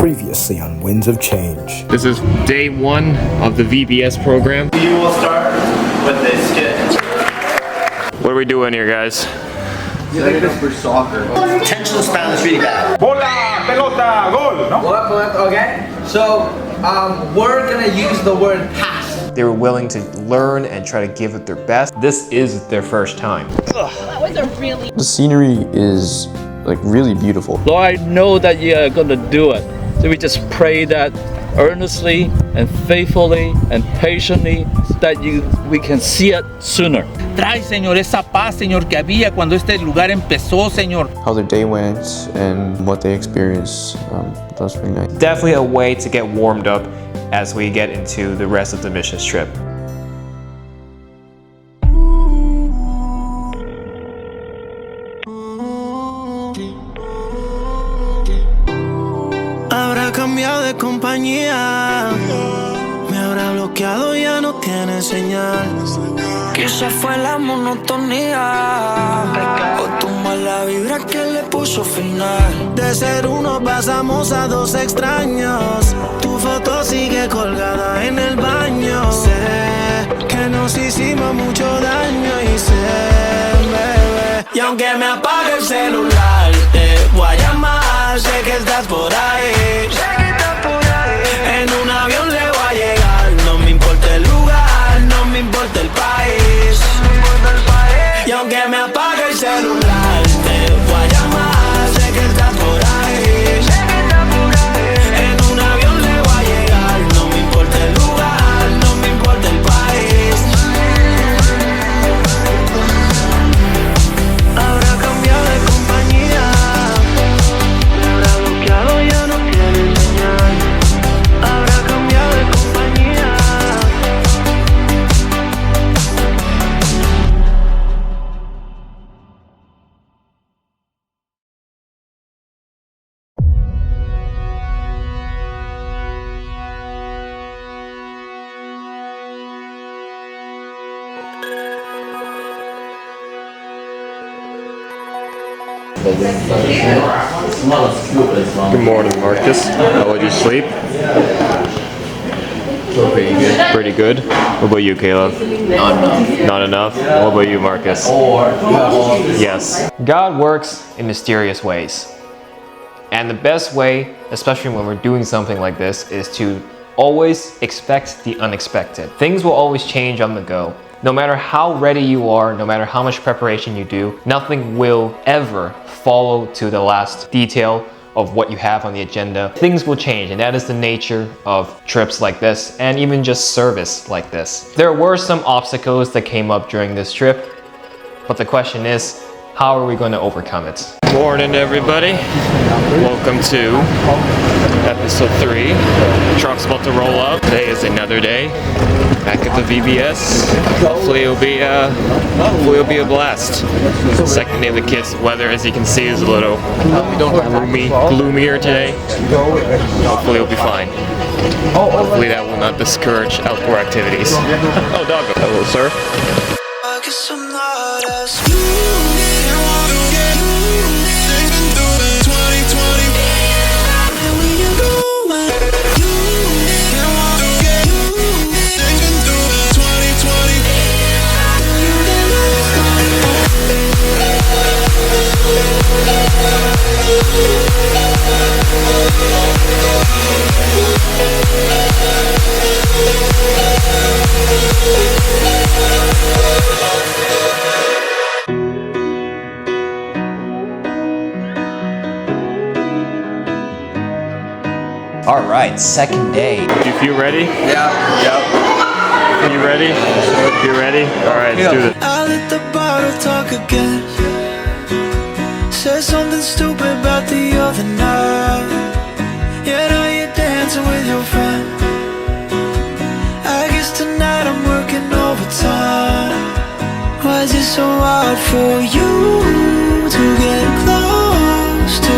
Previously on Winds of Change. This is day 1 of the VBS program. You will start with this skit. What are we doing here, guys? Setting up for soccer. Intentional Spanish really bad. Bola, pelota, gol, no? Okay, so we're gonna use the word pass. They were willing to learn and try to give it their best. This is their first time. That was a really... The scenery is like really beautiful. Lord, I know that you are gonna do it. So we just pray that earnestly and faithfully and patiently that we can see it sooner. Trae, Señor, esa paz, Señor, que había cuando este lugar empezó, Señor. How their day went and what they experienced, that was pretty nice. Definitely a way to get warmed up as we get into the rest of the missions trip. Habrá cambiado de compañía, me habrá bloqueado, ya no tiene señal. Quizás fue la monotonía o tu mala vibra que le puso final. De ser uno pasamos a dos extraños. Tu foto sigue colgada en el baño. Sé que nos hicimos mucho daño y sé, bebé. Y aunque me apague el celular, te voy a llamar. Sé que estás por ahí. En un avión le voy a llegar. No me importa el lugar, no me importa el país. Y aunque me apague el celular, te voy a llamar. Sé que estás por ahí. En un avión le voy a llegar. No me importa el lugar, no me importa el país. Habrá cambiado de compañía, me habrá bloqueado, ya no tiene señal. Habrá cambiado de compañía. Good morning, Marcus. How was your sleep? Pretty good. Pretty good. What about you, Caleb? Not enough. Not enough? What about you, Marcus? Yes. God works in mysterious ways. And the best way, especially when we're doing something like this, is to always expect the unexpected. Things will always change on the go. No matter how ready you are, no matter how much preparation you do, nothing will ever follow to the last detail of what you have on the agenda. Things will change, and that is the nature of trips like this, and even just service like this. There were some obstacles that came up during this trip, but the question is, how are we going to overcome it? Morning, everybody. Welcome to episode 3. Truck's about to roll up. Today is another day back at the VBS. Hopefully it'll be a blast. Second day of the kids. Weather, as you can see, is a little gloomier today. Hopefully it'll be fine. Hopefully that will not discourage outdoor activities. Oh, doggo. Hello, sir. I guess I'm not as smooth. All right, second day. You feel ready? Yeah. You ready? You ready? All right, let's do this. I let the bottle talk again. Said something stupid about the other night. Yeah, now you're dancing with your friend. I guess tonight I'm working overtime. Why is it so hard for you to get close to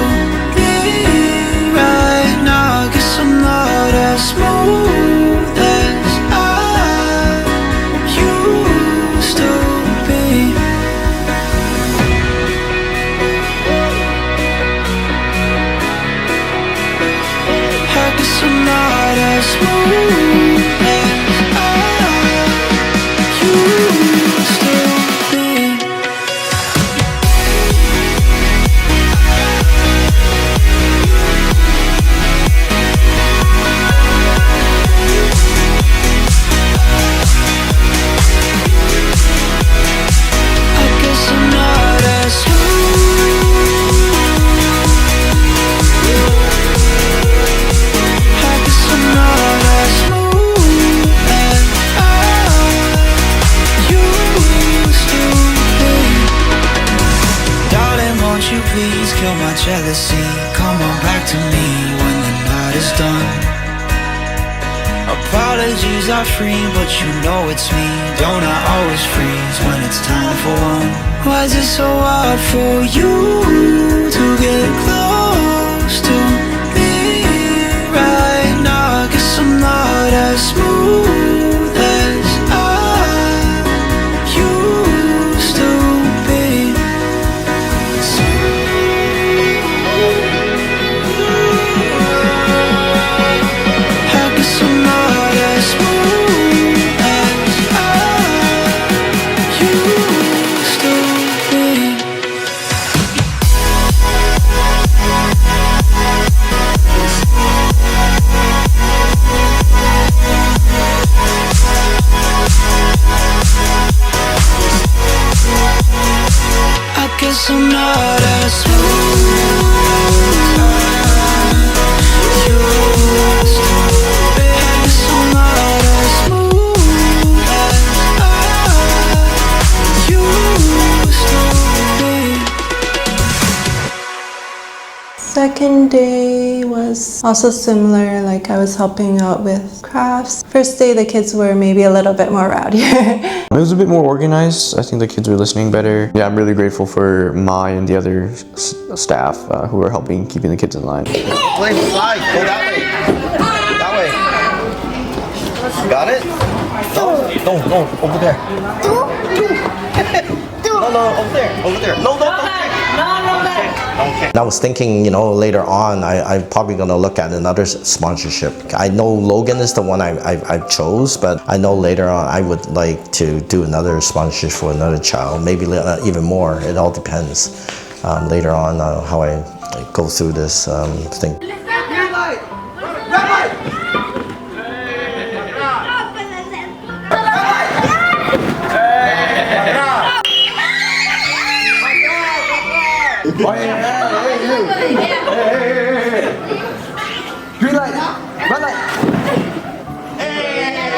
me right now? I guess I'm not as smooth as I used to be. please kill my jealousy. Come on back to me when the night is done. Apologies are free, but you know it's me. Don't I always freeze when it's time for one? Why is it so hard for you to get close to me right now? I guess I'm not as smooth as I used to be. I guess I'm not as smooth as I used to be. I guess I'm not as smooth as you used to be. I guess I'm not as smooth as I used to be. Second day was also similar, like I was helping out with crafts. First day the kids were maybe a little bit more rowdier. It was a bit more organized. I think the kids were listening better. Yeah, I'm really grateful for Mai and the other staff who were helping keeping the kids in line. Flame, slide. Go that way. That way. Got it? No, over there. No, over there. Over there. No, over there. Okay. I was thinking, you know, later on, I'm probably gonna look at another sponsorship. I know Logan is the one I chose, but I know later on I would like to do another sponsorship for another child, maybe even more. It all depends later on how I go through this thing. Green light. Red light.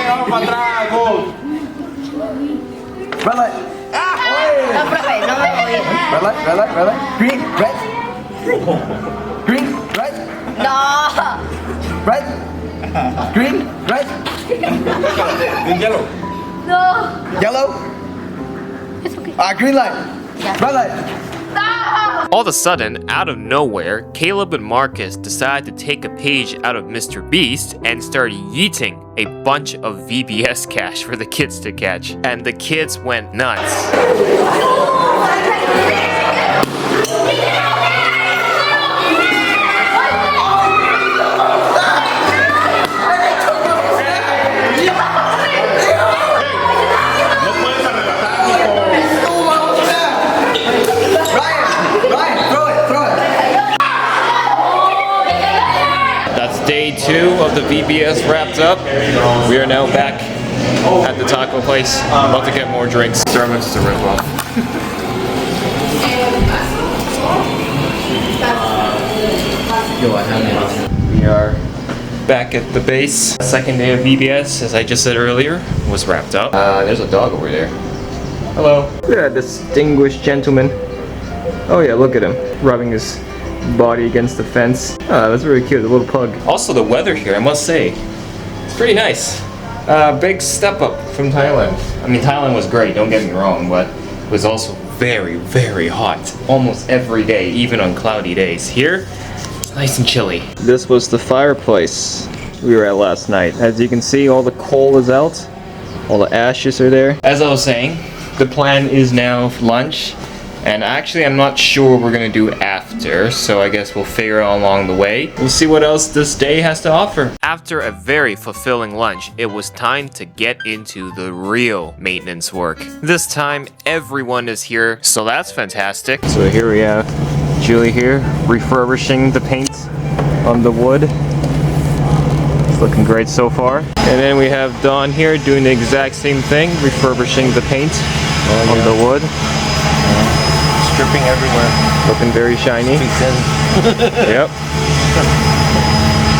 Vamos para atrás, gol. Red light. Red light. Red light. Red light. Green. Red. Green. Red. No. Red. Green. Red. Yellow. No. Yellow. It's okay. Green light. Red light. All of a sudden, out of nowhere, Caleb and Marcus decide to take a page out of Mr. Beast and start yeeting a bunch of VBS cash for the kids to catch. And the kids went nuts. Day 2 of the VBS wrapped up. We are now back at the taco place. About to get more drinks. Starbucks is a rip-off. We are back at the base. Second day of VBS, as I just said earlier, was wrapped up. There's a dog over there. Hello. Look at that distinguished gentleman. Oh yeah, look at him. Rubbing his body against the fence. Oh, that's really cute, a little pug. Also the weather here, I must say, it's pretty nice. Big step up from Thailand. I mean, Thailand was great, don't get me wrong, but it was also very, very hot. Almost every day, even on cloudy days. Here, it's nice and chilly. This was the fireplace we were at last night. As you can see, all the coal is out. All the ashes are there. As I was saying, the plan is now lunch. And actually, I'm not sure what we're gonna do after, so I guess we'll figure it out along the way. We'll see what else this day has to offer. After a very fulfilling lunch, it was time to get into the real maintenance work. This time, everyone is here, so that's fantastic. So here we have Julie here, refurbishing the paint on the wood. It's looking great so far. And then we have Dawn here doing the exact same thing, refurbishing the paint on the wood. Dripping everywhere. Looking very shiny. Yep.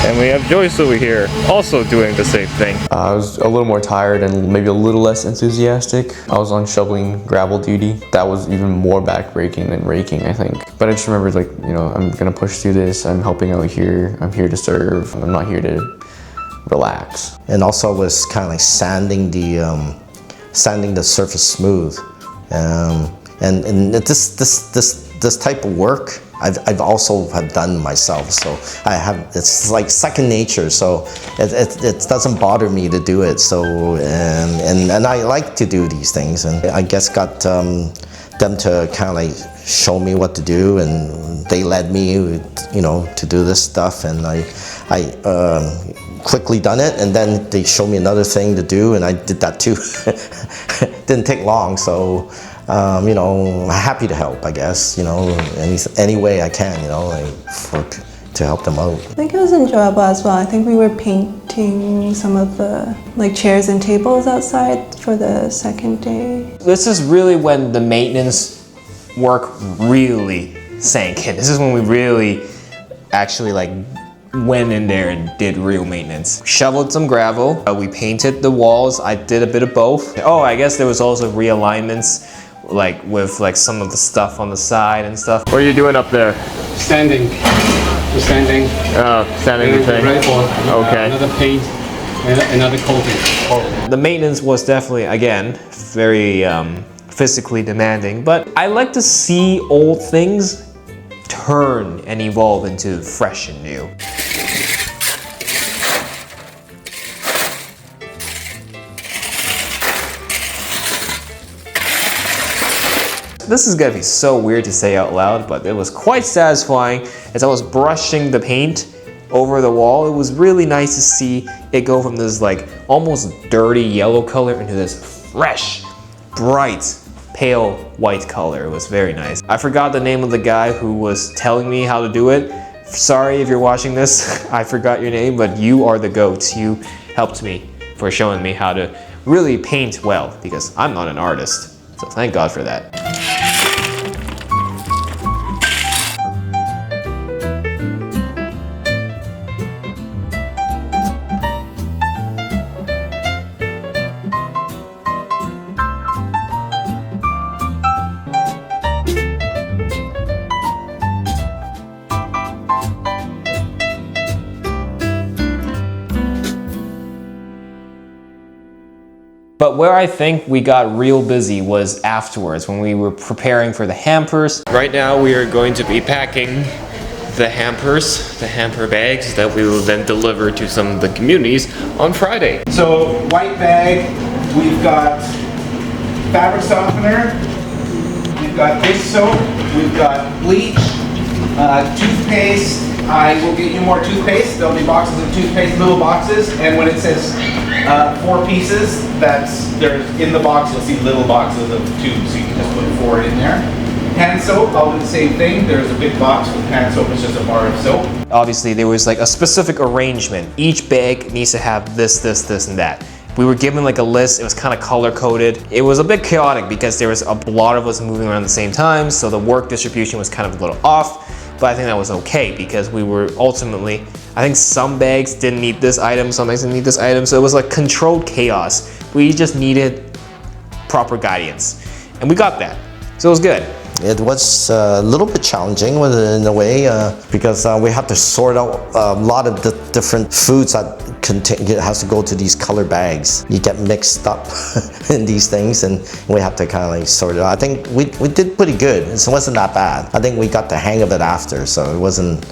And we have Joyce over here, also doing the same thing. I was a little more tired and maybe a little less enthusiastic. I was on shoveling gravel duty. That was even more backbreaking than raking, I think. But I just remembered, like, you know, I'm gonna push through this. I'm helping out here. I'm here to serve. I'm not here to relax. And also was kind of like sanding the surface smooth. And this type of work I've also have done myself, so it's like second nature, so it doesn't bother me to do it. So and I like to do these things, and I guess got them to kind of like show me what to do, and they led me, you know, to do this stuff, and I quickly done it, and then they showed me another thing to do, and I did that too. Didn't take long, so. You know, happy to help, I guess, you know, any way I can, you know, like to help them out. I think it was enjoyable as well. I think we were painting some of the like chairs and tables outside for the second day. This is really when the maintenance work really sank in. This is when we really actually like went in there and did real maintenance. Shoveled some gravel, we painted the walls. I did a bit of both. Oh, I guess there was also realignments, like with like some of the stuff on the side and stuff. What are you doing up there? Standing. We're standing. Standing the thing. Ready for another paint, another coating. The maintenance was definitely, again, very physically demanding, but I like to see old things turn and evolve into fresh and new. This is gonna be so weird to say out loud, but it was quite satisfying as I was brushing the paint over the wall. It was really nice to see it go from this like almost dirty yellow color into this fresh, bright, pale white color. It was very nice. I forgot the name of the guy who was telling me how to do it. Sorry if you're watching this, I forgot your name, but you are the goat. You helped me for showing me how to really paint well, because I'm not an artist. So thank God for that. But where I think we got real busy was afterwards, when we were preparing for the hampers. Right now we are going to be packing the hampers, the hamper bags that we will then deliver to some of the communities on Friday. So white bag, we've got fabric softener, we've got dish soap, we've got bleach, toothpaste. I will get you more toothpaste. There'll be boxes of toothpaste, little boxes, and when it says 4 pieces, there's in the box, you'll see little boxes of 2, so you can just put 4 in there. Hand soap, I'll do the same thing. There's a big box with hand soap, it's just a bar of soap. Obviously, there was like a specific arrangement. Each bag needs to have this, and that. We were given like a list, it was kind of color-coded. It was a bit chaotic because there was a lot of us moving around at the same time, so the work distribution was kind of a little off. But I think that was okay because we were ultimately, I think some bags didn't need this item, some bags didn't need this item, so it was like controlled chaos. We just needed proper guidance, and we got that, so it was good. It was a little bit challenging in a way because we had to sort out a lot of the different foods that has to go to these color bags. You get mixed up in these things, and we have to kind of like sort it out. I think we did pretty good. It wasn't that bad. I think we got the hang of it after, so it wasn't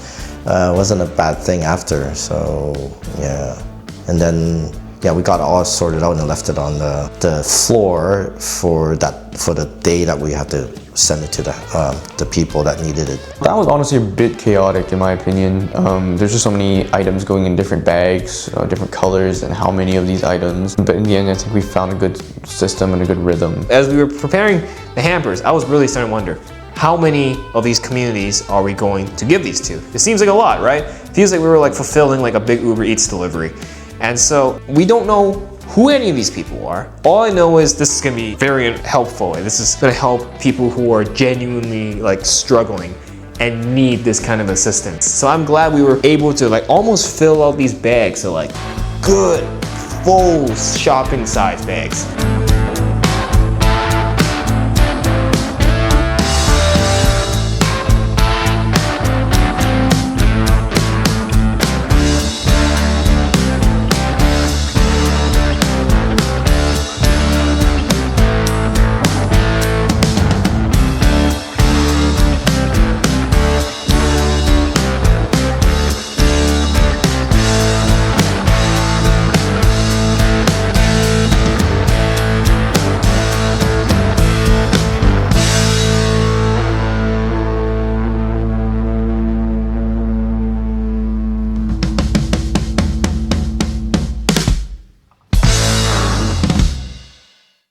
a bad thing after. So yeah, and then yeah, we got all sorted out and left it on the floor for the day that we had to send it to the people that needed it. That was honestly a bit chaotic in my opinion. There's just so many items going in different bags, different colors, and how many of these items. But in the end, I think we found a good system and a good rhythm. As we were preparing the hampers, I was really starting to wonder, how many of these communities are we going to give these to? It seems like a lot, right? It feels like we were like fulfilling like a big Uber Eats delivery. And so we don't know who any of these people are. All I know is this is gonna be very helpful, and this is gonna help people who are genuinely like struggling and need this kind of assistance. So I'm glad we were able to like almost fill out these bags, so like good, full shopping size bags.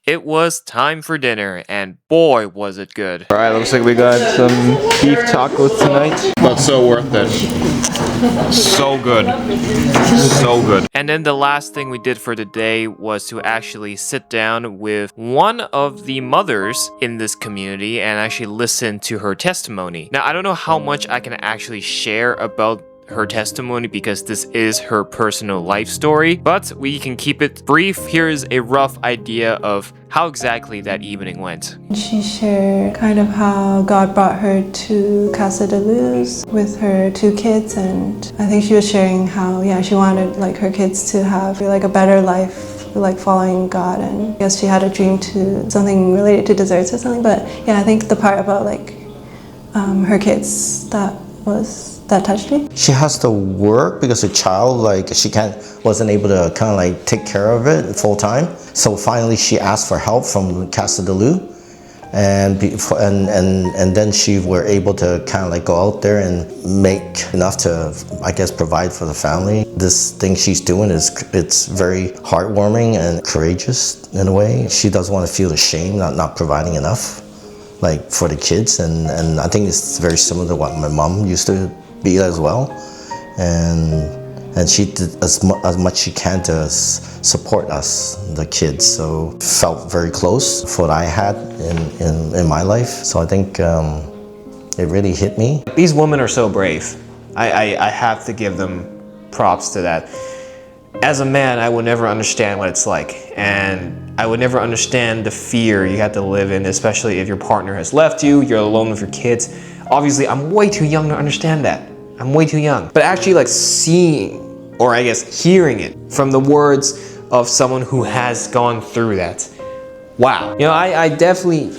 It was time for dinner, and boy was it good. Alright, looks like we got some beef tacos tonight. But so worth it. So good. So good. And then the last thing we did for the day was to actually sit down with one of the mothers in this community and actually listen to her testimony. Now, I don't know how much I can actually share about her testimony because this is her personal life story, but we can keep it brief. Here's a rough idea of how exactly that evening went. She shared kind of how God brought her to Casa de Luz with her 2 kids, and I think she was sharing how, yeah, she wanted like her kids to have like a better life, like following God, and I guess she had a dream to something related to desserts or something. But yeah, I think the part about like her kids, that touched me. She has to work because a child, like wasn't able to kind of like take care of it full time. So finally she asked for help from Casa de Luz, and then she were able to kind of like go out there and make enough to, I guess, provide for the family. This thing she's doing it's very heartwarming and courageous in a way. She doesn't want to feel ashamed not providing enough, like for the kids, and I think it's very similar to what my mom used to be as well, and she did as much she can to support us, the kids. So felt very close for what I had in my life. So I think it really hit me. These women are so brave. I have to give them props to that. As a man, I would never understand what it's like, and I would never understand the fear you have to live in, especially if your partner has left you, you're alone with your kids. Obviously, I'm way too young to understand that. I'm way too young. But actually like seeing, or I guess hearing it from the words of someone who has gone through that. Wow. You know, I definitely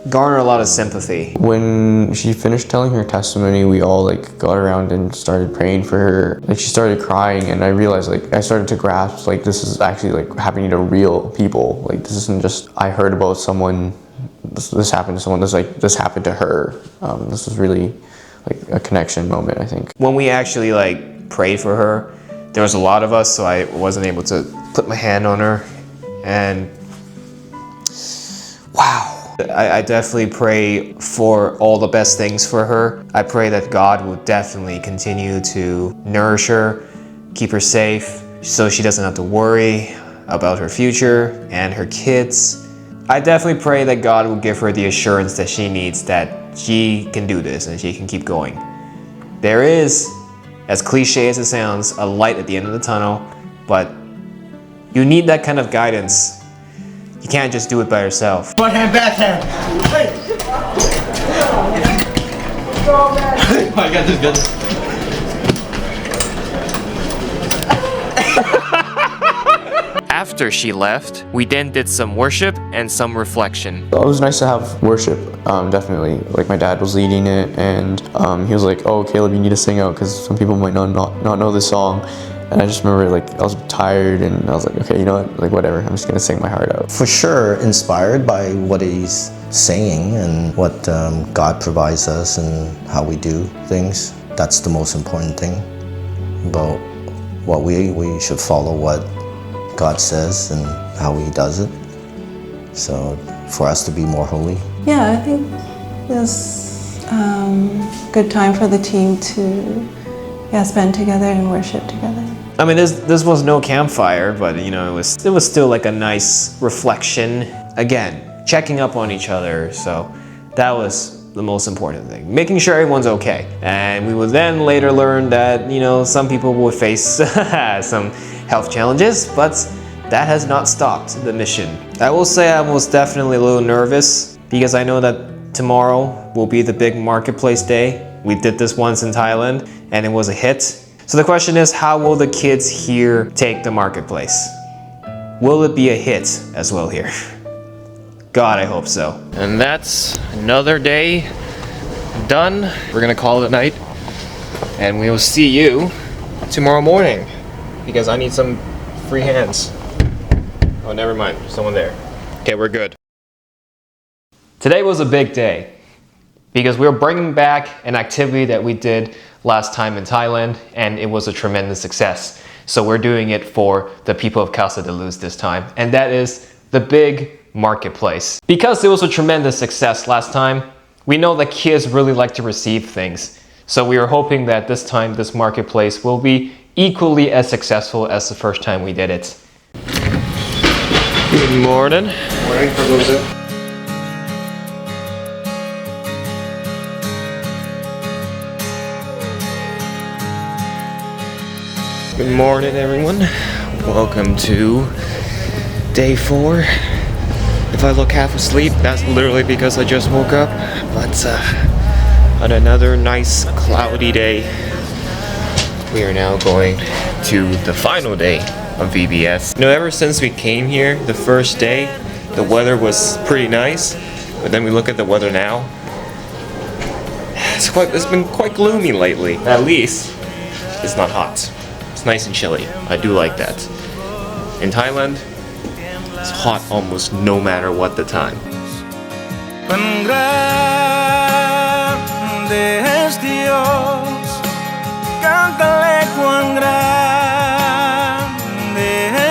garner a lot of sympathy. When she finished telling her testimony, we all like got around and started praying for her. Like she started crying, and I realized, like, I started to grasp, like, this is actually like happening to real people. Like, this isn't just I heard about someone, this happened to someone, this happened to her. This is really like a connection moment, I think. When we actually like prayed for her, there was a lot of us, so I wasn't able to put my hand on her, and wow. I definitely pray for all the best things for her. I pray that God will definitely continue to nourish her, keep her safe, so she doesn't have to worry about her future and her kids. I definitely pray that God will give her the assurance that she needs, that she can do this and she can keep going. There is, as cliche as it sounds, a light at the end of the tunnel, but you need that kind of guidance. You can't just do it by yourself. Front hand, back hand. Hey. I got this good. After she left, we then did some worship and some reflection. It was nice to have worship, definitely. Like my dad was leading it, and he was like, "Oh, Caleb, you need to sing out because some people might not know this song." And I just remember, like, I was tired, and I was like, okay, you know what, like, whatever, I'm just gonna sing my heart out. For sure, inspired by what he's saying and what God provides us and how we do things. That's the most important thing about what we should follow what God says and how he does it. So for us to be more holy. Yeah, I think this good time for the team to spend together and worship together. I mean, this was no campfire, but you know, it was still like a nice reflection. Again, checking up on each other. So that was the most important thing, making sure everyone's okay. And we would then later learn that, you know, some people will face some health challenges, but that has not stopped the mission. I will say I was definitely a little nervous because I know that tomorrow will be the big marketplace day. We did this once in Thailand and it was a hit. So the question is, how will the kids here take the marketplace? Will it be a hit as well here? God, I hope so. And that's another day done. We're gonna call it a night and we will see you tomorrow morning because I need some free hands. Oh, never mind, there's someone there. Okay, we're good. Today was a big day because we're bringing back an activity that we did last time in Thailand and it was a tremendous success. So we're doing it for the people of Casa de Luz this time, and that is the big marketplace. Because it was a tremendous success last time, we know that kids really like to receive things. So we are hoping that this time this marketplace will be equally as successful as the first time we did it. Good morning. Morning for those. Good morning, everyone. Welcome to day 4. If I look half asleep, that's literally because I just woke up. But on another nice cloudy day, we are now going to the final day of VBS. You know, ever since we came here, the first day, the weather was pretty nice. But then we look at the weather now. It's been quite gloomy lately. At least, it's not hot. It's nice and chilly. I do like that. In Thailand, it's hot almost no matter what the time. Cuán grande es Dios, cántale cuán grande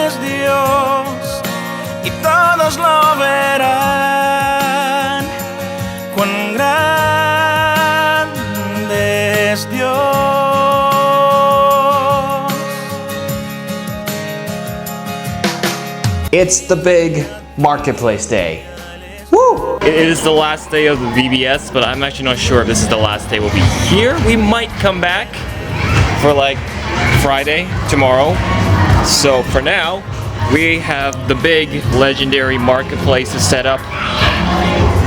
es Dios, y todos lo verán. Cuán grande es Dios. It's the big marketplace day. Woo! It is the last day of the VBS, but I'm actually not sure if this is the last day we'll be here. We might come back for like Friday, tomorrow. So for now, we have the big legendary marketplace set up.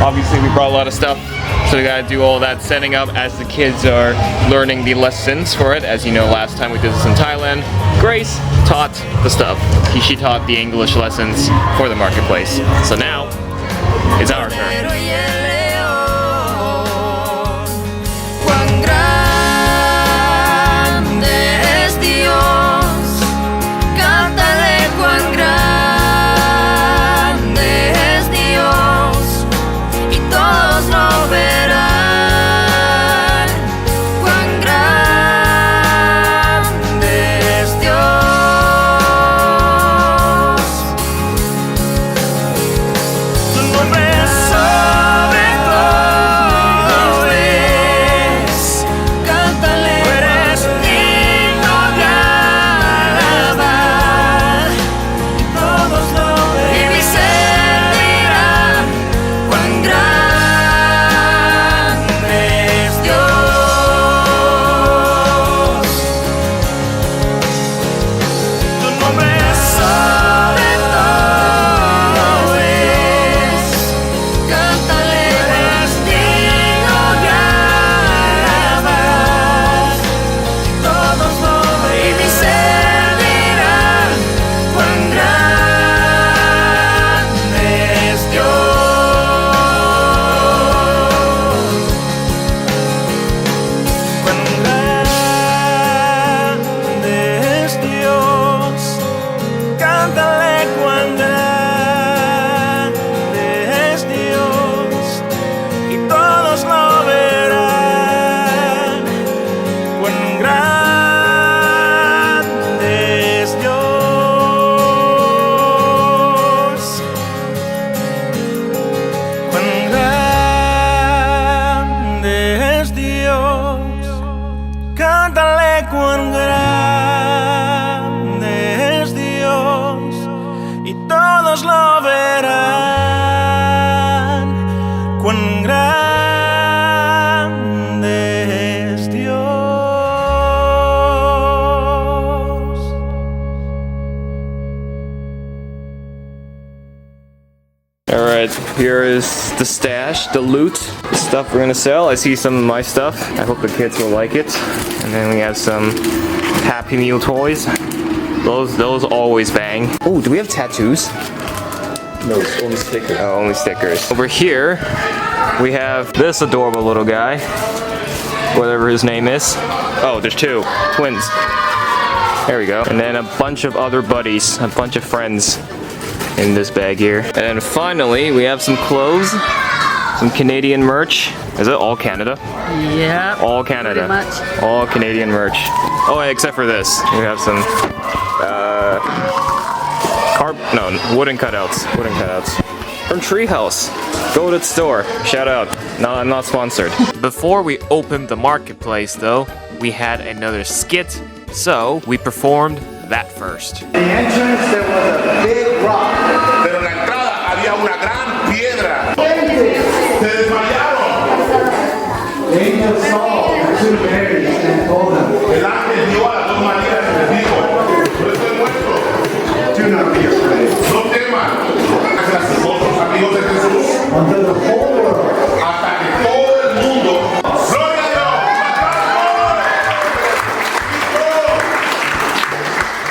Obviously we brought a lot of stuff, so we gotta do all that setting up as the kids are learning the lessons for it. As you know, last time we did this in Thailand, Grace taught the stuff. She taught the English lessons for the marketplace. So now, it's our turn. lo verán, cuán grande Here is the stash, the loot, the stuff we're gonna sell. I see some of my stuff. I hope the kids will like it. And then we have some Happy Meal toys. Those always bang. Oh, do we have tattoos? No, it's only stickers. Oh, only stickers. Over here, we have this adorable little guy. Whatever his name is. Oh, there's two. Twins. There we go. And then a bunch of other buddies, a bunch of friends in this bag here. And then finally, we have some clothes, some Canadian merch. Is it all Canada? Yeah. All Canada. Pretty much. All Canadian merch. Oh, except for this. We have some wooden cutouts. Wooden cutouts. From Treehouse. Go to the store. Shout out. No, I'm not sponsored. Before we opened the marketplace though, we had another skit. So we performed that first. The entrance there was a big rock. Pero en la entrada había una gran piedra. Se desmayaron. The angel saw the two Marys and told them, El ángel vio a las dos Marías y les dijo, no estoy muerto. do not be afraid. No teman. Gracias a vosotros, amigos de Jesús. Until the whole world. Hasta que todo el mundo. ¡Gloria a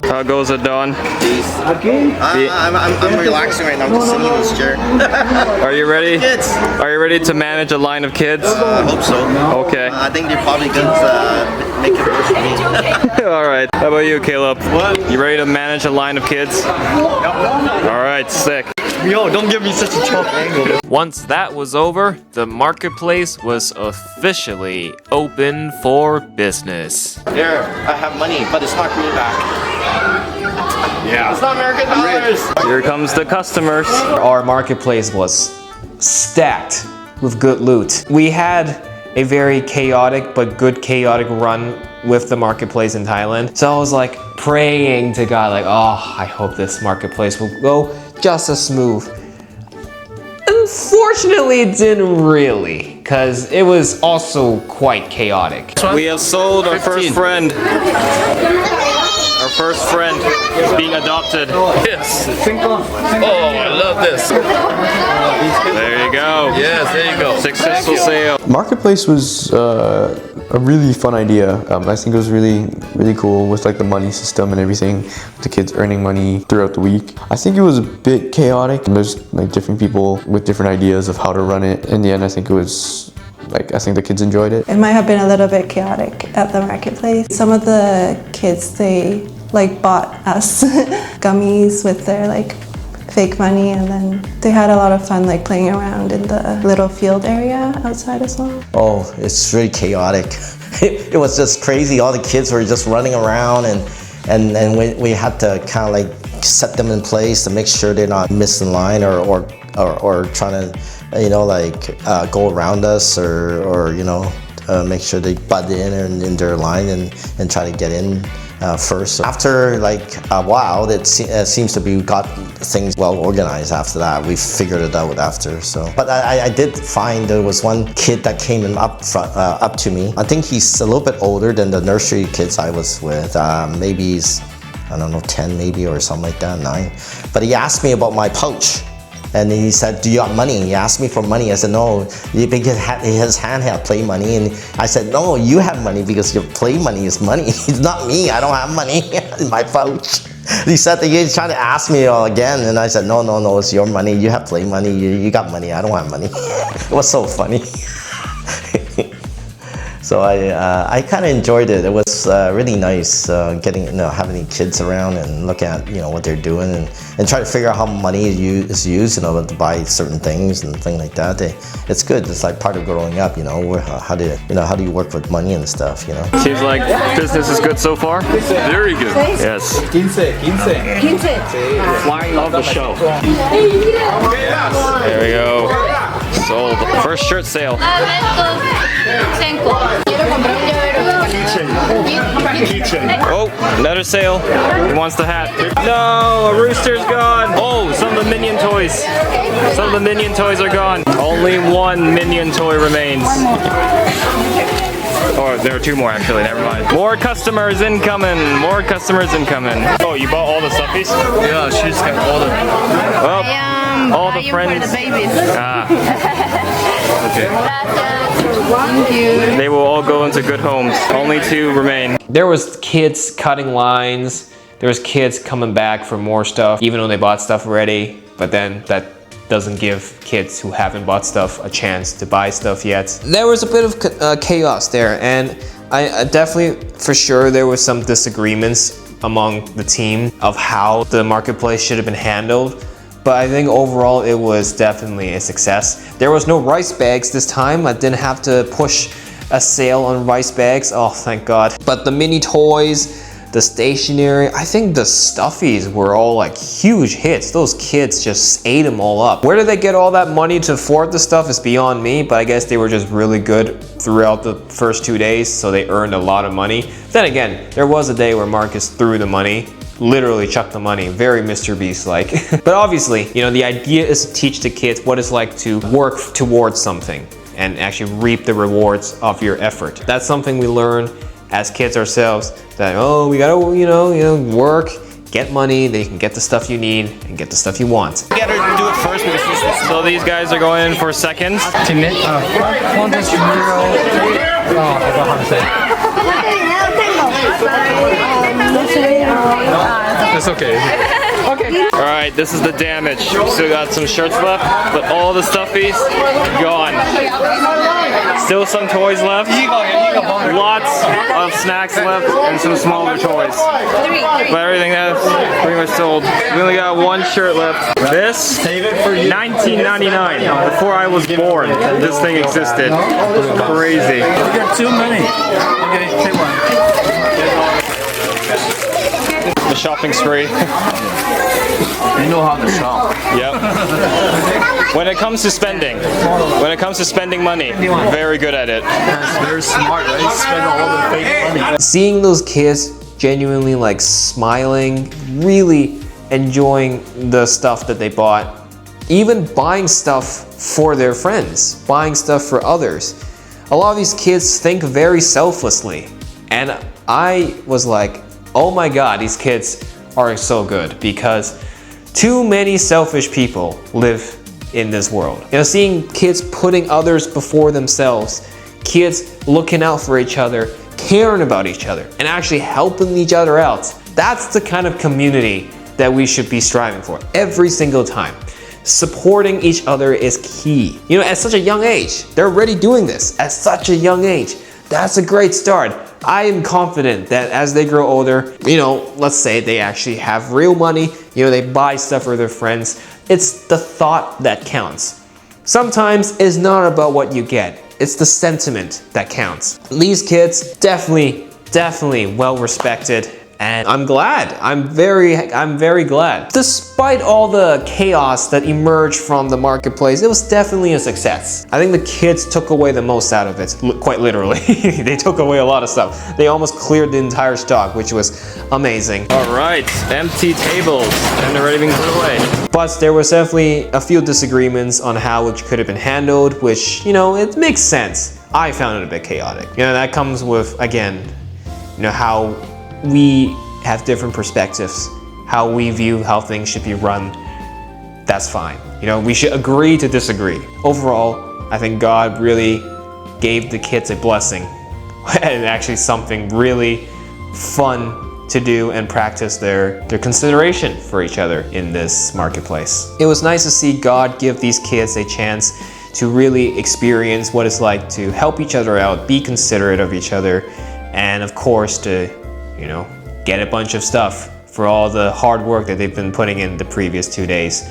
Dios! How goes it, Don? I'm relaxing right now. I'm just sitting in this chair. Are you ready? Kids. Are you ready to manage a line of kids? I hope so. Okay. I think they're probably gonna make it worse for me. All right. How about you, Caleb? What? You ready to manage a line of kids? All right, sick. Yo, don't give me such a tough angle. Once that was over, the marketplace was officially open for business. Here, I have money, but it's not greenback. Yeah. It's not American dollars. Here comes the customers. Our marketplace was stacked with good loot. We had a very chaotic but good chaotic run with the marketplace in Thailand. So I was like praying to God, like, oh, I hope this marketplace will go just as smooth. Unfortunately, it didn't really, because it was also quite chaotic. We have sold our first friend. Our first friend is being adopted. Yes. Oh, I love this. There you go. Yes, there you go. Successful sale. Marketplace was a really fun idea. I think it was really cool with like the money system and everything. The kids earning money throughout the week. I think it was a bit chaotic. There's like different people with different ideas of how to run it. In the end, I think it was I think the kids enjoyed it. It might have been a little bit chaotic at the marketplace. Some of the kids, they like bought us gummies with their like fake money, and then they had a lot of fun like playing around in the little field area outside as well. Oh, it's really chaotic. It was just crazy. All the kids were just running around, and we had to kind of like set them in place to make sure they're not missing line or trying to, you know, like go around us or you know, make sure they butt in their line and try to get in first. After like a while, it seems to be got things well organized. After that, we figured it out after. So, but I did find there was one kid that came in up to me. I think he's a little bit older than the nursery kids I was with. Maybe he's, I don't know, 10 maybe or something like that, 9. But he asked me about my pouch. And he said, do you have money? He asked me for money. I said, no, because his hand had play money. And I said, no, you have money because your play money is money. It's not me, I don't have money in my pouch. He said that he's trying to ask me again. And I said, no, it's your money. You have play money, you got money, I don't have money. It was so funny. So I kind of enjoyed it. It was really nice getting, you know, having the kids around and look at, you know, what they're doing and try to figure out how money is used, you know, to buy certain things and things like that. It's good. It's like part of growing up, you know, how do you work with money and stuff, you know. Seems like business is good so far. Very good. Yes. 15. Flying off the show. There we go. Sold. First shirt sale. Oh, another sale. He wants the hat. No, a rooster's gone. Oh, some of the Minion toys. Some of the Minion toys are gone. Only one Minion toy remains. Oh, there are 2 more actually, never mind. More customers incoming, Oh, you bought all the stuffies? Yeah, she's got all the... Well, I am I'm all the buying friends. for the babies. Okay. Thank you. They will all go into good homes. Only 2 remain. There was kids cutting lines. There was kids coming back for more stuff, even though they bought stuff already. But then that doesn't give kids who haven't bought stuff a chance to buy stuff yet. There was a bit of chaos there, and I definitely, for sure, there was some disagreements among the team of how the marketplace should have been handled. But I think overall it was definitely a success. There was no rice bags this time. I didn't have to push a sale on rice bags. Oh, thank God. But the mini toys, the stationery, I think the stuffies were all like huge hits. Those kids just ate them all up. Where did they get all that money to afford the stuff is beyond me, but I guess they were just really good throughout the first 2 days, so they earned a lot of money. Then again, there was a day where Marcus threw the money, literally chucked the money, very Mr. Beast-like. But obviously, you know, the idea is to teach the kids what it's like to work towards something and actually reap the rewards of your effort. That's something we learn as kids ourselves, that, oh, we gotta, you know, work, get money, then you can get the stuff you need and get the stuff you want. You gotta do it first because this is So these guys are going in for seconds. Timid. It's okay. Okay. All right, this is the damage. Still got some shirts left, but all the stuffies gone. Still some toys left. Lots of snacks left and some smaller toys. But everything else pretty much sold. We only got 1 shirt left. This, 1999. Before I was born, this thing existed. Crazy. You got too many. Okay, take one. The shopping spree. You know how to shop. Yep. When it comes to spending money, very good at it. That's very smart, right? Spend all the fake money. Seeing those kids genuinely like smiling, really enjoying the stuff that they bought, even buying stuff for their friends, buying stuff for others. A lot of these kids think very selflessly, and I was like, oh my God, these kids are so good, because too many selfish people live in this world. You know, seeing kids putting others before themselves, kids looking out for each other, caring about each other, and actually helping each other out. That's the kind of community that we should be striving for every single time. Supporting each other is key. You know, at such a young age, they're already doing this at such a young age. That's a great start. I am confident that as they grow older, you know, let's say they actually have real money, you know, they buy stuff for their friends. It's the thought that counts. Sometimes it's not about what you get. It's the sentiment that counts. These kids, definitely well respected. And I'm glad, I'm very glad. Despite all the chaos that emerged from the marketplace, it was definitely a success. I think the kids took away the most out of it, quite literally. They took away a lot of stuff. They almost cleared the entire stock, which was amazing. All right, empty tables, and they're already being put away. But there was definitely a few disagreements on how it could have been handled, which, you know, it makes sense. I found it a bit chaotic. You know, that comes with, again, you know, how we have different perspectives, how we view how things should be run. That's fine. You know, we should agree to disagree. Overall, I think God really gave the kids a blessing and actually something really fun to do and practice their consideration for each other in this marketplace. It was nice to see God give these kids a chance to really experience what it's like to help each other out, be considerate of each other, and of course to, you know, get a bunch of stuff for all the hard work that they've been putting in the previous 2 days.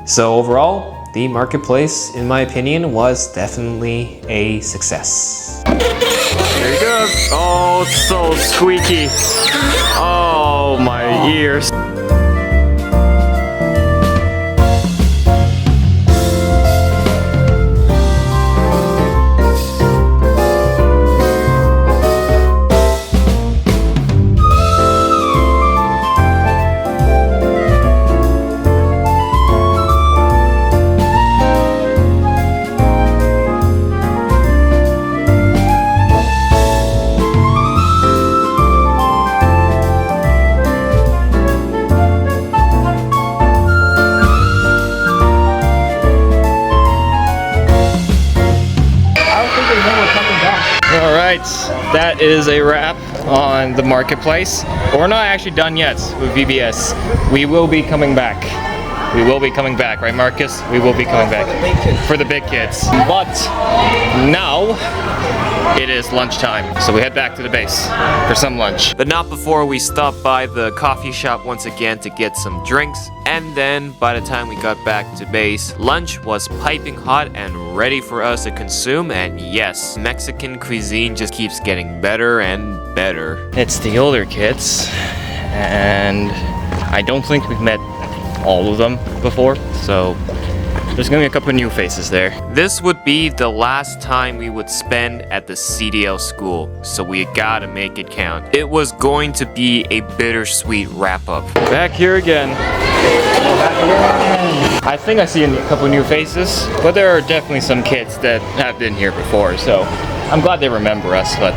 So overall, the marketplace, in my opinion, was definitely a success. There you go. Oh, so squeaky. Oh, my ears. Alright, that is a wrap on the marketplace. But we're not actually done yet with VBS. We will be coming back. We will be coming back, right Marcus? We will be coming back for the big kids. But now it is lunchtime, so we head back to the base for some lunch. But not before we stop by the coffee shop once again to get some drinks. And then by the time we got back to base, lunch was piping hot and ready for us to consume. And yes, Mexican cuisine just keeps getting better and better. It's the older kids, and I don't think we've met all of them before, so there's gonna be a couple of new faces there. This would be the last time we would spend at the CDL school, so we gotta make it count. It was going to be a bittersweet wrap-up. Back here again. I think I see a couple new faces, but there are definitely some kids that have been here before, so I'm glad they remember us, but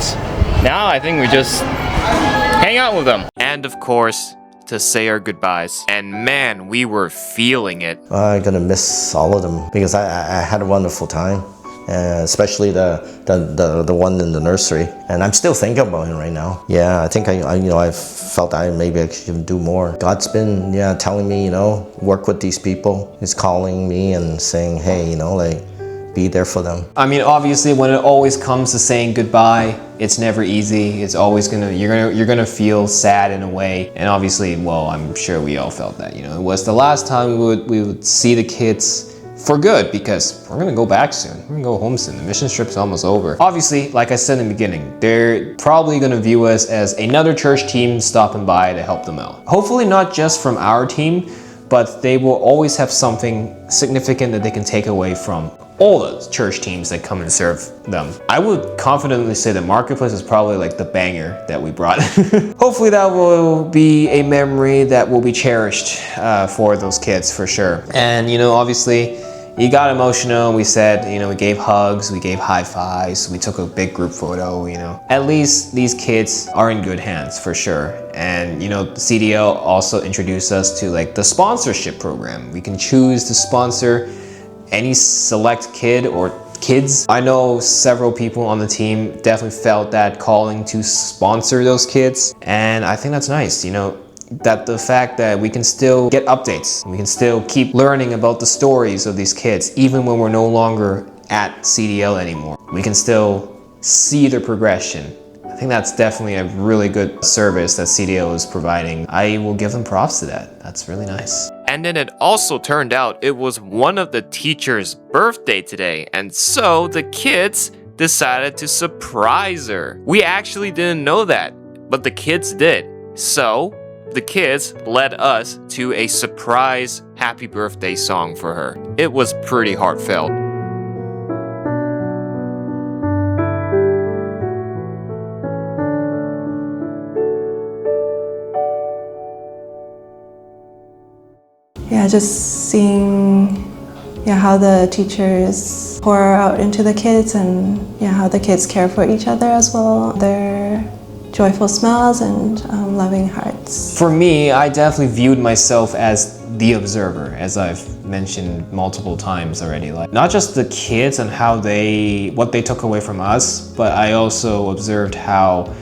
now I think we just hang out with them. And of course, to say our goodbyes. And man, we were feeling it. I'm gonna miss all of them because I had a wonderful time. Especially the one in the nursery, and I'm still thinking about him right now. Yeah, I think I felt maybe I should do more. God's been telling me work with these people. He's calling me and saying, hey, like be there for them. I mean, obviously, when it always comes to saying goodbye, it's never easy. It's always you're gonna feel sad in a way, and obviously, well, I'm sure we all felt that. It was the last time we would see the kids for good, because we're gonna go back soon. We're gonna go home soon. The mission trip's almost over. Obviously, like I said in the beginning, they're probably gonna view us as another church team stopping by to help them out. Hopefully not just from our team, but they will always have something significant that they can take away from all the church teams that come and serve them. I would confidently say that Marketplace is probably like the banger that we brought. Hopefully that will be a memory that will be cherished for those kids for sure. And obviously, he got emotional. We said, we gave hugs, we gave high fives, we took a big group photo, At least these kids are in good hands for sure. And, CDL also introduced us to like the sponsorship program. We can choose to sponsor any select kid or kids. I know several people on the team definitely felt that calling to sponsor those kids. And I think that's nice, that the fact that we can still get updates, we can still keep learning about the stories of these kids, even when we're no longer at CDL anymore. We can still see their progression. I think that's definitely a really good service that CDL is providing. I will give them props to that. That's really nice. And then it also turned out it was one of the teachers' birthday today, and so the kids decided to surprise her. We actually didn't know that, but the kids did. So the kids led us to a surprise happy birthday song for her. It was pretty heartfelt. Yeah, just seeing how the teachers pour out into the kids, and how the kids care for each other as well. Their joyful smiles and loving hearts. For me, I definitely viewed myself as the observer, as I've mentioned multiple times already. Like, not just the kids and what they took away from us, but I also observed how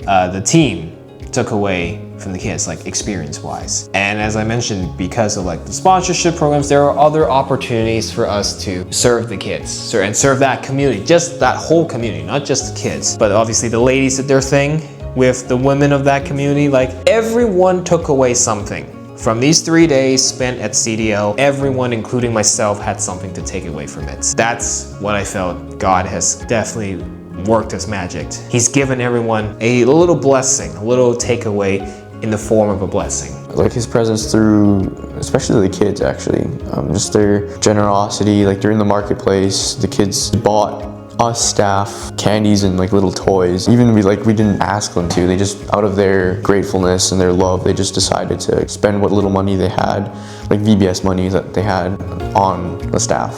the team took away from the kids, like experience-wise. And as I mentioned, because of like the sponsorship programs, there are other opportunities for us to serve the kids and serve that community, just that whole community, not just the kids. But obviously the ladies did their thing with the women of that community. Like, everyone took away something. From these 3 days spent at CDL, everyone, including myself, had something to take away from it. That's what I felt God has definitely worked his magic. He's given everyone a little blessing, a little takeaway in the form of a blessing. Like his presence through, especially the kids actually, just their generosity. Like during the marketplace, the kids bought us staff candies and like little toys. Even we didn't ask them to. They just, out of their gratefulness and their love, they just decided to spend what little money they had, like VBS money that they had, on the staff.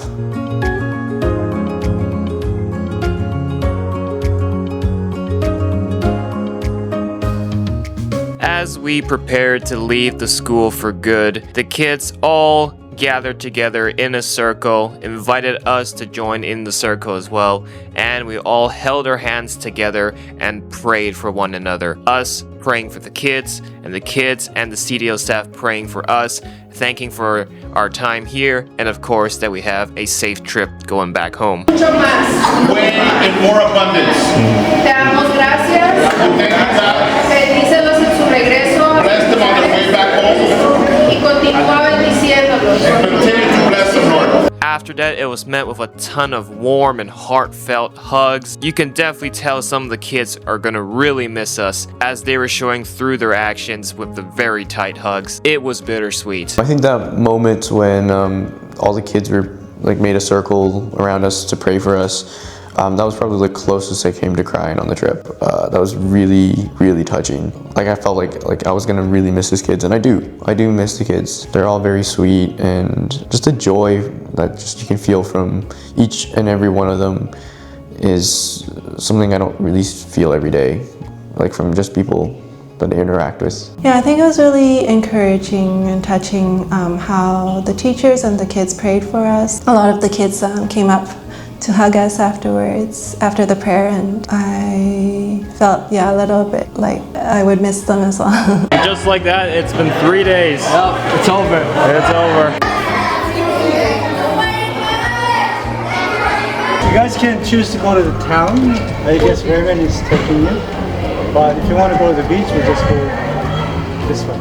As we prepared to leave the school for good, the kids all gathered together in a circle, invited us to join in the circle as well, and we all held our hands together and prayed for one another. Us praying for the kids and the CDO staff praying for us, thanking for our time here, and of course that we have a safe trip going back home. Mucho más. Way in more abundance. Te damos gracias. Bendícelos en su regreso. Bless them on their way back home. Y continúa bendiciéndolos. And continue to bless them, Lord. After that, it was met with a ton of warm and heartfelt hugs. You can definitely tell some of the kids are gonna really miss us, as they were showing through their actions with the very tight hugs. It was bittersweet. I think that moment when all the kids were like made a circle around us to pray for us, that was probably the closest I came to crying on the trip. That was really, really touching. Like I felt like I was gonna really miss these kids, and I do miss the kids. They're all very sweet, and just a joy that just you can feel from each and every one of them is something I don't really feel every day, like from just people that I interact with. Yeah, I think it was really encouraging and touching how the teachers and the kids prayed for us. A lot of the kids came up to hug us afterwards, after the prayer, and I felt, a little bit like I would miss them as well. Just like that, it's been 3 days. Yep, it's over. It's over. You guys can choose to go to the town. I guess Raymond is taking you. But if you want to go to the beach, we'll just go this way.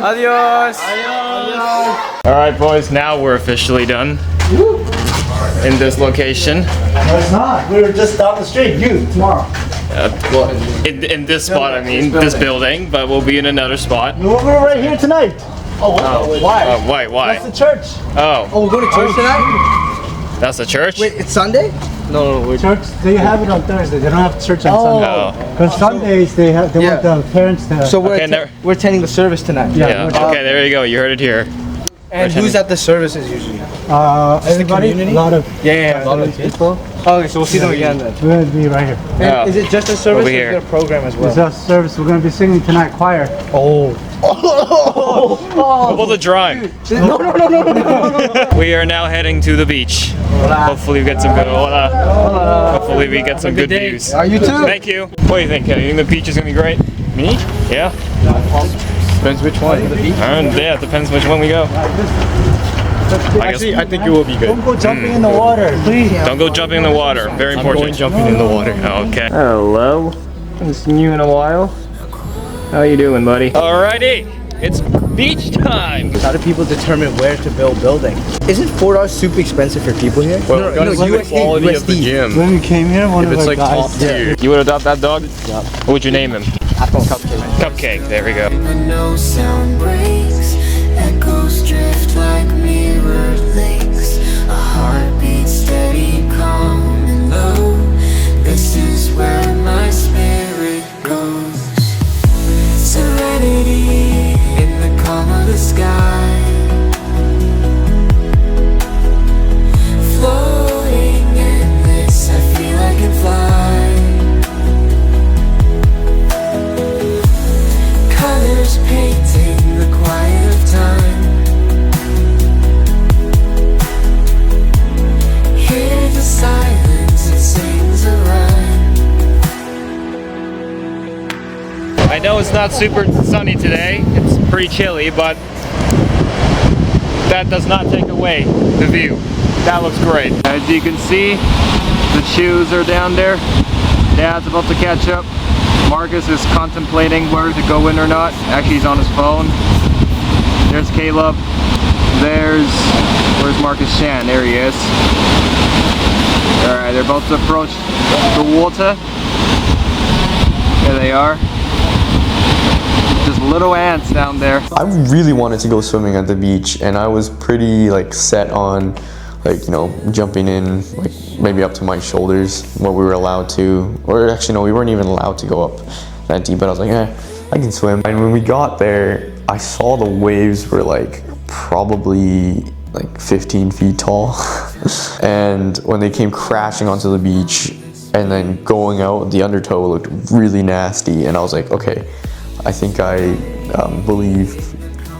Adios. Alright boys, now we're officially done in this location. No, it's not. We were just down the street. You, tomorrow. Well, in this spot, I mean, this building, but we'll be in another spot. We're right here tonight. Oh, why? Why? That's the church. Oh. Oh, we're going to church tonight? That's the church? Wait, it's Sunday? No, church. They have it on Thursday. They don't have church on Sunday. Because Sundays they want the parents to. So we're attending the service tonight. Yeah. Okay, there you go. You heard it here. And who's at the services usually? Everybody. A lot of. Yeah. A lot of people. Okay, so we'll see them again then. We're gonna be right here. And is it just a service or is there a program as well? It's a service. We're gonna be singing tonight, choir. Oh. What about the drive? No. We are now heading to the beach. Hopefully we get some good. Hopefully we get some good views. Are you too? Thank you. What do you think, Kenny? You think the beach is gonna be great? Me? Yeah. Depends which one. Yeah, it depends which one we go. I think it will be good. Don't go jumping in the water, please. Don't go jumping in the water. Very important. I'm going jumping in the water. Okay. Hello. Haven't seen you in a while. How you doing, buddy? Alrighty. It's beach time. How do people determine where to build buildings? Isn't $4 super expensive for people here? Well, no, the quality of the gym. When we came here, one of it's our like guys. top tier. You would adopt that dog? Yeah. What would you name him? Cupcake. Cupcake. There we go. No sound breaks, echoes drift like mirrored lakes. A heartbeat steady, calm and low. This is where my spirit goes. Serenity in the calm of the sky. Floating in this, I feel I can fly. Colors painting the quiet of time. Hear the silence, it sings a rhyme. I know it's not super sunny today. It's pretty chilly, but that does not take away the view. That looks great. As you can see, the Chius are down there. Dad's about to catch up. Marcus is contemplating where to go in or not. Actually, he's on his phone. There's Caleb. Where's Marcus Chan? There he is. Alright, they're about to approach the water. There they are. Just little ants down there. I really wanted to go swimming at the beach, and I was pretty set on jumping in maybe up to my shoulders, what we were allowed to, or actually no, we weren't even allowed to go up that deep, but I was like, I can swim. And when we got there, I saw the waves were probably 15 feet tall. And when they came crashing onto the beach, And then going out, the undertow looked really nasty, and I was like, okay, I think I believe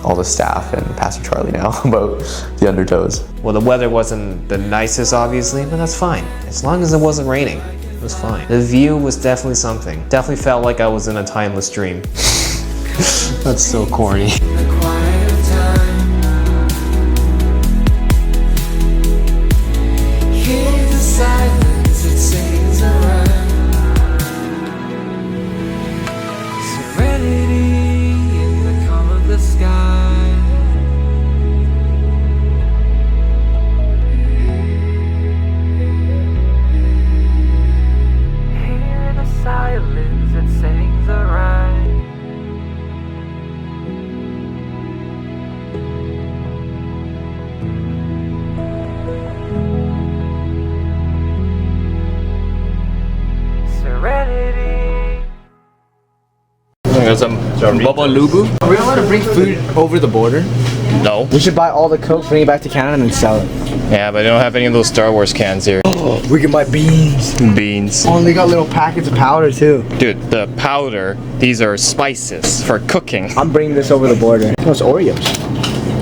all the staff and Pastor Charlie now about the undertows. Well, the weather wasn't the nicest, obviously, but that's fine. As long as it wasn't raining, it was fine. The view was definitely something. Definitely felt like I was in a timeless dream. That's so corny. Some Bubba Lubu. Are we allowed to bring food over the border? No. We should buy all the Coke, bring it back to Canada, and then sell it. Yeah, but they don't have any of those Star Wars cans here. We can buy beans. Beans. Oh, and they got little packets of powder too. Dude, the powder, these are spices for cooking. I'm bringing this over the border. Those Oreos.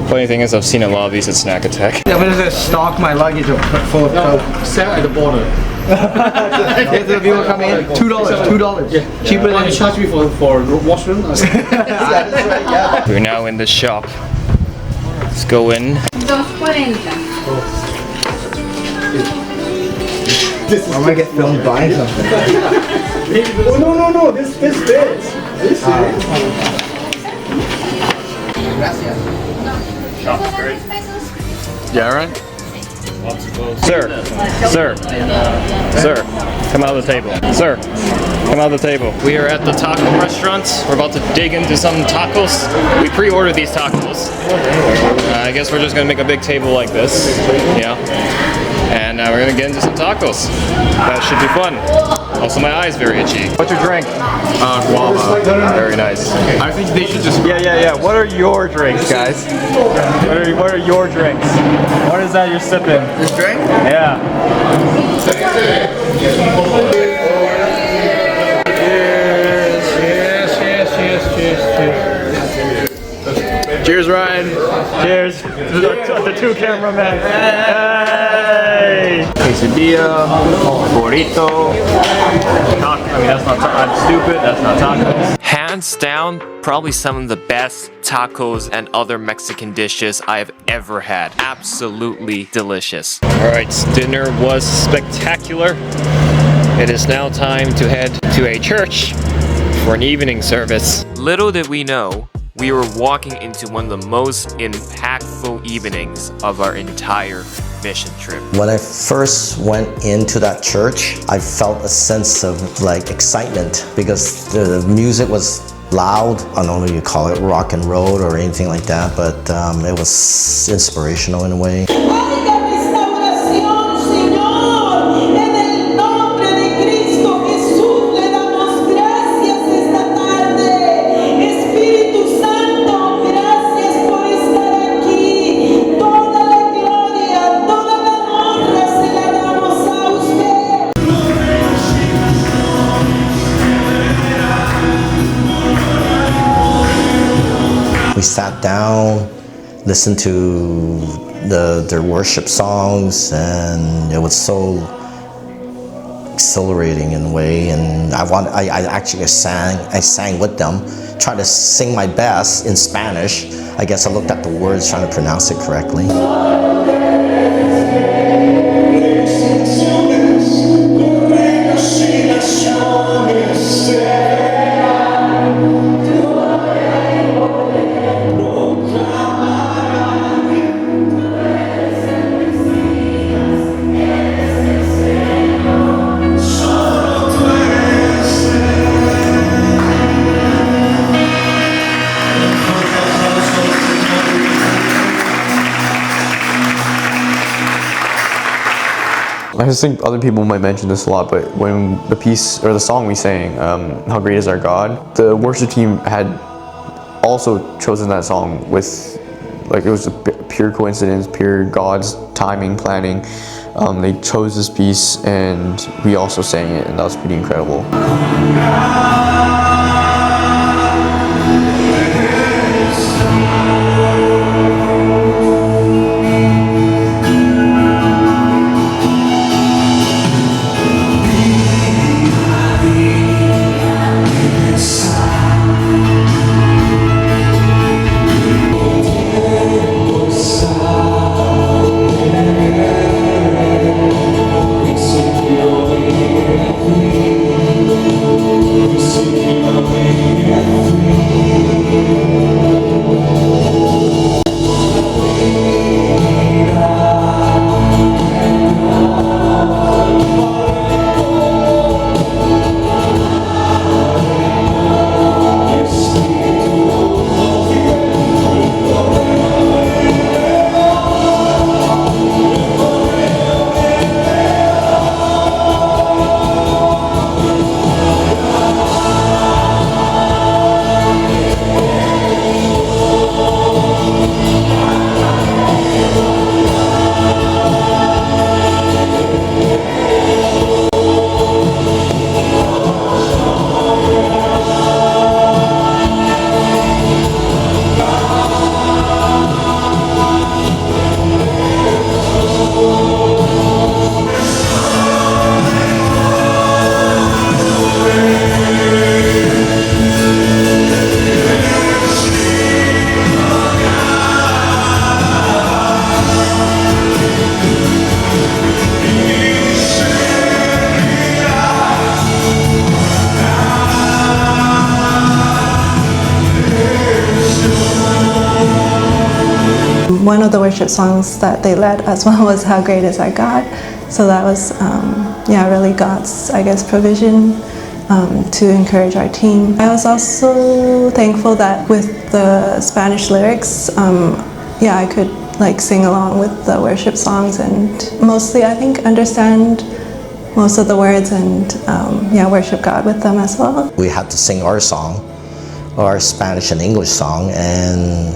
Funny thing is, I've seen a lot of these at Snack Attack. I'm gonna stock my luggage full of Coke. Sell at the border. If the people come in, $2. Yeah. Cheaper than you charge me for washroom. We're now in the shop. Let's go in. 240. I'm gonna get filmed buying something. Oh no, this fits. This Yeah, right? Sir, come out of the table. Sir, come out of the table. We are at the taco restaurant. We're about to dig into some tacos. We pre-ordered these tacos. I guess we're just gonna make a big table like this, yeah. And we're gonna get into some tacos. That should be fun. Also, my eye's very itchy. What's your drink? Guava. Very nice. I think they should just. Yeah. What are your drinks, guys? What are your drinks? What is that you're sipping? This drink? Yeah. Cheers, Ryan. Cheers. The two cameramen. Hey! Quesadilla, burrito. That's not. I'm stupid. That's not tacos. Hands down, probably some of the best tacos and other Mexican dishes I've ever had. Absolutely delicious. All right, dinner was spectacular. It is now time to head to a church for an evening service. Little did we know, we were walking into one of the most impactful evenings of our entire mission trip. When I first went into that church, I felt a sense of like excitement because the music was loud. I don't know if you call it rock and roll or anything like that, but it was inspirational in a way. We sat down, listened to their worship songs, and it was so exhilarating in a way. And I actually sang with them, tried to sing my best in Spanish. I guess I looked at the words, trying to pronounce it correctly. I just think other people might mention this a lot, but when the piece or the song we sang, How Great Is Our God, the worship team had also chosen that song with like it was a pure coincidence, pure God's timing, planning. They chose this piece and we also sang it, and that was pretty incredible. One of the worship songs that they led as well was How Great Is Our God. So that was, really God's, I guess, provision to encourage our team. I was also thankful that with the Spanish lyrics, I could like sing along with the worship songs and mostly I think understand most of the words and worship God with them as well. We had to sing our song, our Spanish and English song, and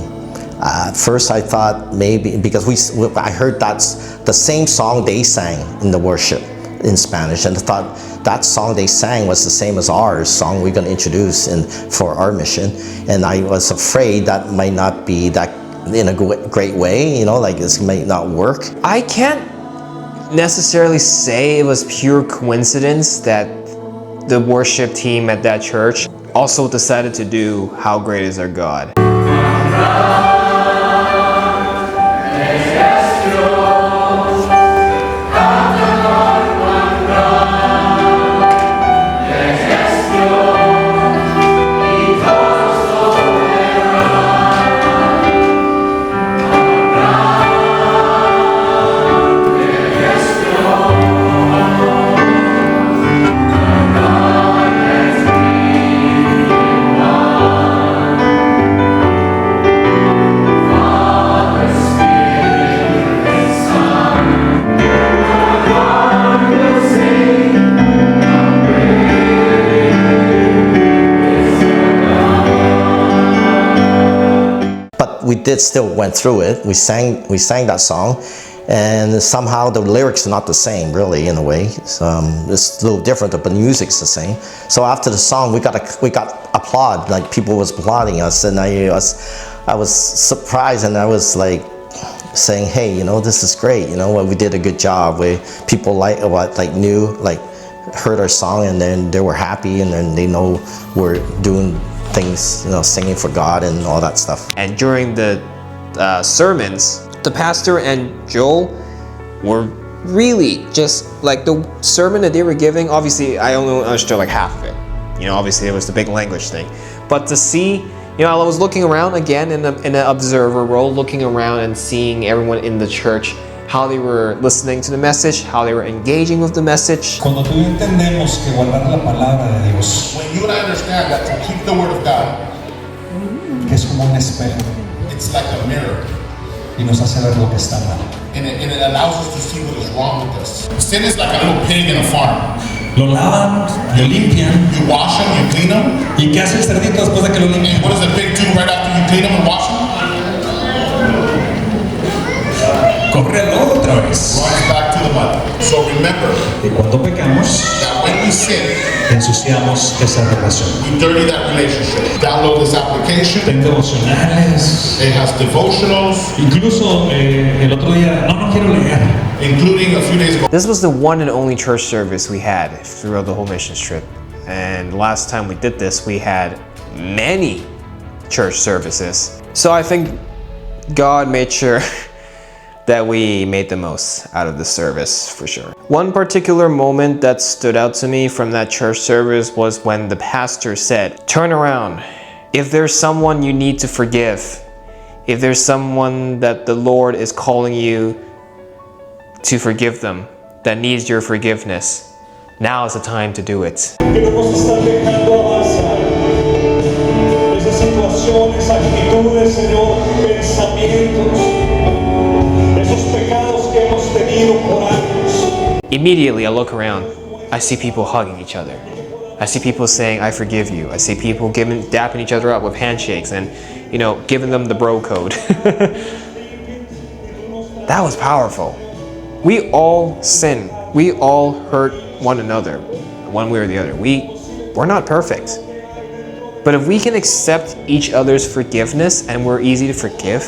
at first I thought maybe, because I heard that's the same song they sang in the worship in Spanish, and I thought that song they sang was the same as our song we're going to introduce for our mission, and I was afraid that might not be that in a great way, like this might not work. I can't necessarily say it was pure coincidence that the worship team at that church also decided to do How Great Is Our God. We did still went through it. We sang that song, and somehow the lyrics are not the same, really, in a way. It's a little different, but the music's the same. So after the song, we got applaud, like people was applauding us, and I was surprised, and I was like saying, hey, this is great. We did a good job. People heard our song, and then they were happy, and then they know we're doing things, singing for God and all that stuff. And during the sermons, the pastor and Joel were really just like the sermon that they were giving. Obviously, I only understood like half of it. Obviously it was the big language thing. But to see, I was looking around again in an observer role, looking around and seeing everyone in the church, how they were listening to the message, how they were engaging with the message. Cuando tú y yo entendemos que guardar la palabra de Dios, when you and I understand that to keep the word of God, que es como un espejo, it's like a mirror, y nos hace ver lo que está mal, and it allows us to see what is wrong with us. Sin is like a little pig in a farm. Lo lavan, lo limpian, you wash them, you clean them. ¿Y qué hace el cerdito después de que lo limpian? And what does the pig do right after you clean them and wash them? corre al lodo otra vez. runs back to the mud. So remember Y cuando pecamos, that when we sin, ensuciamos esa relación. we dirty that relationship. Download this application. Ten devocionales. It has devotionals, Incluso el otro día, no quiero leer. including a few days ago. This was the one and only church service we had throughout the whole missions trip. And last time we did this, we had many church services. So I think God made sure that we made the most out of the service for sure. One particular moment that stood out to me from that church service was when the pastor said, "Turn around. If there's someone you need to forgive, if there's someone that the Lord is calling you to forgive them, that needs your forgiveness, now is the time to do it." Queremos estar dejando avanzar esas situaciones, actitudes, Señor, pensamientos, esos pecados que hemos tenido por años. Immediately I look around, I see people hugging each other. I see people saying, "I forgive you." I see people dapping each other up with handshakes and, giving them the bro code. That was powerful. We all sin. We all hurt one another, one way or the other. We're not perfect. But if we can accept each other's forgiveness and we're easy to forgive,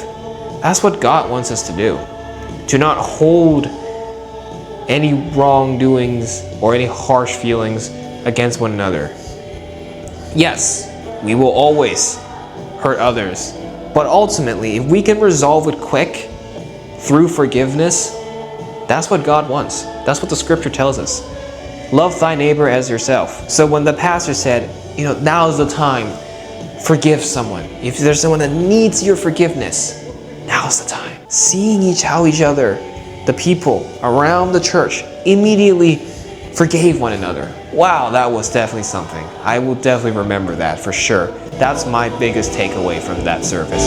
that's what God wants us to do. To not hold any wrongdoings or any harsh feelings against one another. Yes, we will always hurt others, but ultimately, if we can resolve it quick through forgiveness, that's what God wants. That's what the scripture tells us. Love thy neighbor as yourself. So when the pastor said, now is the time, forgive someone. If there's someone that needs your forgiveness, now is the time. Seeing how each other, the people around the church, immediately forgave one another. Wow, that was definitely something. I will definitely remember that for sure. That's my biggest takeaway from that service.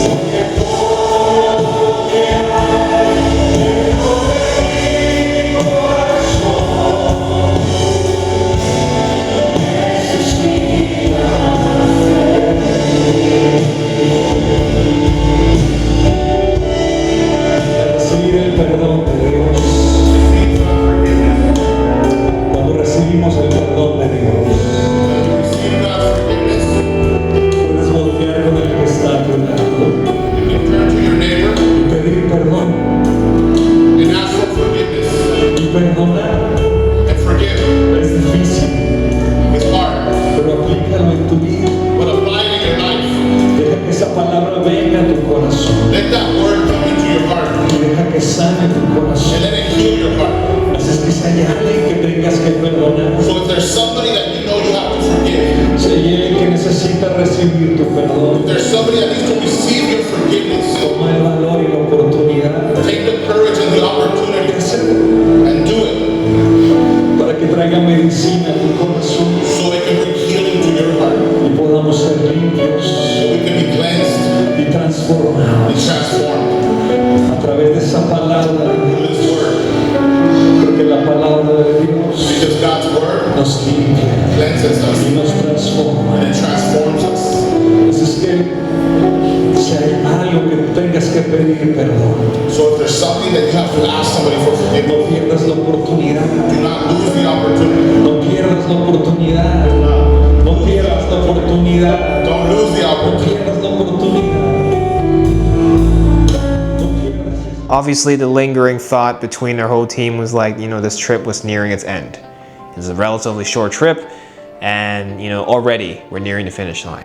Obviously, the lingering thought between our whole team was like, this trip was nearing its end. It's a relatively short trip, and already we're nearing the finish line.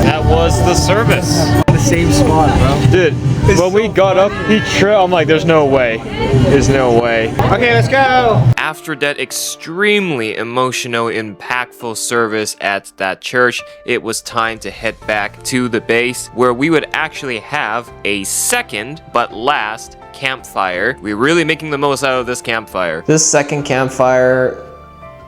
That was the service. The same spot, bro. Dude, when we got up, he tripped. I'm like, there's no way. There's no way. Okay, let's go. After that extremely emotional, impactful service at that church, it was time to head back to the base where we would actually have a second but last campfire. We're really making the most out of this campfire. This second campfire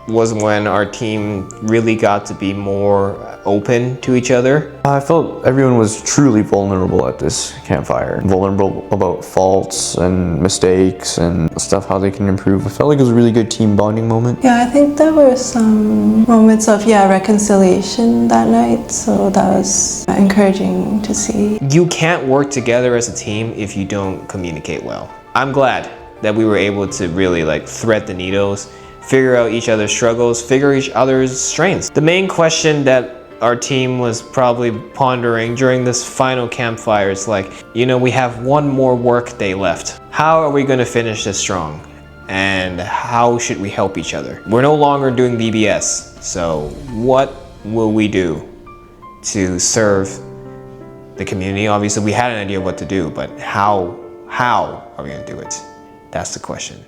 was when our team really got to be more open to each other. I felt everyone was truly vulnerable at this campfire. Vulnerable about faults and mistakes and stuff, how they can improve. I felt like it was a really good team bonding moment. Yeah, I think there were some moments of reconciliation that night, so that was encouraging to see. You can't work together as a team if you don't communicate well. I'm glad that we were able to really like thread the needles, figure out each other's struggles, figure each other's strengths. The main question that our team was probably pondering during this final campfire is like, you know, we have one more work day left. How are we going to finish this strong? And how should we help each other? We're no longer doing BBS, so what will we do to serve the community? Obviously, we had an idea of what to do, but how are we going to do it? That's the question.